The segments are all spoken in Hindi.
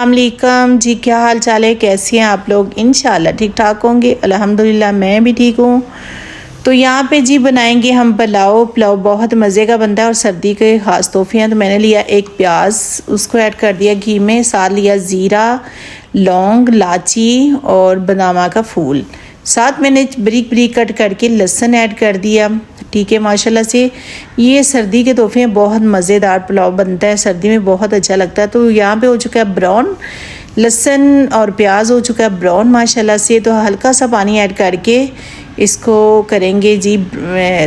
अस्सलाम जी, क्या हाल चाल है, कैसे हैं आप लोग। इंशाल्लाह ठीक ठाक होंगे। अल्हम्दुलिल्लाह मैं भी ठीक हूँ। तो यहाँ पे जी बनाएंगे हम पुलाव बहुत मज़े का बनता है और सर्दी के ख़ास तोहफे हैं। तो मैंने लिया एक प्याज, उसको ऐड कर दिया घी में, साथ लिया ज़ीरा, लौंग, लाची और बादाम का फूल, साथ मैंने बारीक बारीक कट करके लहसुन ऐड कर दिया। ठीक है, माशाल्लाह से ये सर्दी के तोहफे हैं, बहुत मज़ेदार पुलाव बनता है, सर्दी में बहुत अच्छा लगता है। तो यहाँ पे हो चुका है ब्राउन, लहसुन और प्याज हो चुका है ब्राउन माशाल्लाह से। तो हल्का सा पानी ऐड करके इसको करेंगे जी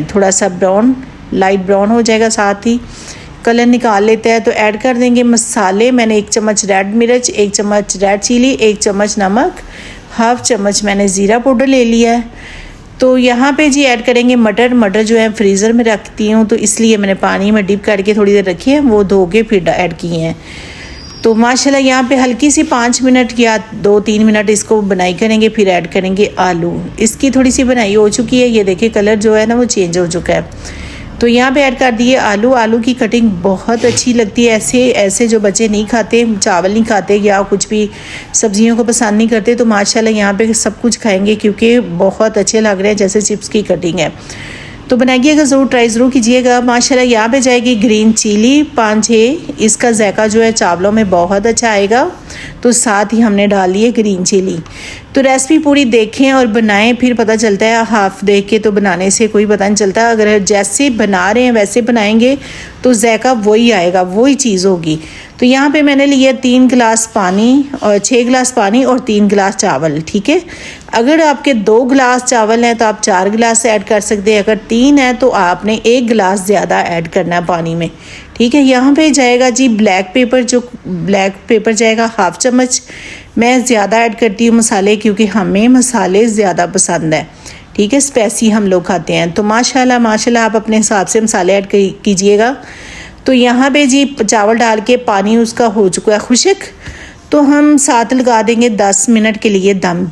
थोड़ा सा ब्राउन, लाइट ब्राउन हो जाएगा, साथ ही कलर निकाल लेते हैं। तो ऐड कर देंगे मसाले। मैंने 1 चम्मच रेड मिर्च, 1 चम्मच रेड चिली, 1 चम्मच नमक, हाफ चम्मच मैंने ज़ीरा पाउडर ले लिया है। तो यहाँ पे जी ऐड करेंगे मटर जो है फ्रीज़र में रखती हूँ, तो इसलिए मैंने पानी में डिप करके थोड़ी देर रखी है, वो धो के फिर ऐड किए हैं। तो माशाल्लाह यहाँ पे हल्की सी 5 मिनट या 2-3 मिनट इसको बनाई करेंगे, फिर ऐड करेंगे आलू। इसकी थोड़ी सी बनाई हो चुकी है, ये देखिए कलर जो है ना वो चेंज हो चुका है। तो यहाँ पे ऐड कर दिए आलू की कटिंग बहुत अच्छी लगती है। ऐसे जो बच्चे नहीं खाते, चावल नहीं खाते या कुछ भी सब्जियों को पसंद नहीं करते, तो माशाल्लाह यहाँ पे सब कुछ खाएंगे क्योंकि बहुत अच्छे लग रहे हैं, जैसे चिप्स की कटिंग है। तो बनाइएगा ज़रूर, ट्राई ज़रूर कीजिएगा। माशाल्लाह यहाँ पे जाएगी ग्रीन चिली 5-6, इसका जायका जो है चावलों में बहुत अच्छा आएगा। तो साथ ही हमने डाल लिए ग्रीन चिली। तो रेसिपी पूरी देखें और बनाएं, फिर पता चलता है। हाफ़ देख के तो बनाने से कोई पता नहीं चलता, अगर जैसे बना रहे हैं वैसे बनाएंगे तो जायका वही आएगा, वही चीज़ होगी। तो यहाँ पे मैंने लिया 3 गिलास पानी और 6 गिलास पानी और 3 गिलास चावल। ठीक है, अगर आपके 2 गिलास चावल हैं तो आप 4 गिलास ऐड कर सकते हैं, अगर 3 है तो आपने 1 गिलास ज़्यादा ऐड करना है पानी में। ठीक है, यहाँ पे जाएगा जी ब्लैक पेपर जाएगा हाफ चम्मच। मैं ज़्यादा ऐड करती हूँ मसाले, क्योंकि हमें मसाले ज़्यादा पसंद है। ठीक है, स्पाइसी हम लोग खाते हैं। तो माशाल्लाह आप अपने हिसाब से मसाले ऐड कीजिएगा। तो यहाँ पे जी चावल डाल के पानी उसका हो चुका है खुश्क, तो हम साथ लगा देंगे 10 मिनट के लिए दम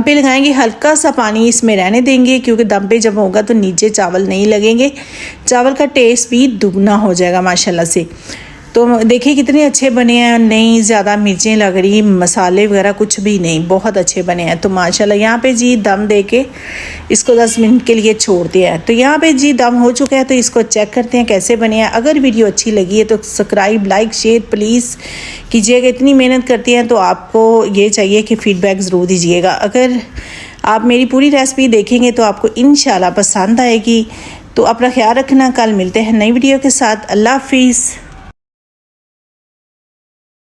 पे लगाएंगे। हल्का सा पानी इसमें रहने देंगे, क्योंकि दम पे जब होगा तो नीचे चावल नहीं लगेंगे, चावल का टेस्ट भी दुगना हो जाएगा माशाल्लाह से। तो देखिए कितने अच्छे बने हैं, नहीं ज़्यादा मिर्चें लग रही, मसाले वगैरह कुछ भी नहीं, बहुत अच्छे बने हैं। तो माशाल्लाह यहाँ पे जी दम दे के इसको 10 मिनट के लिए छोड़ते हैं। तो यहाँ पे जी दम हो चुका है, तो इसको चेक करते हैं कैसे बने हैं। अगर वीडियो अच्छी लगी है तो सब्सक्राइब, लाइक, शेयर प्लीज़ कीजिएगा। इतनी मेहनत करती हैं तो आपको ये चाहिए कि फ़ीडबैक ज़रूर दीजिएगा। अगर आप मेरी पूरी रेसिपी देखेंगे तो आपको इंशाल्लाह पसंद आएगी। तो अपना ख्याल रखना, कल मिलते हैं नई वीडियो के साथ। अल्लाह हाफिज़।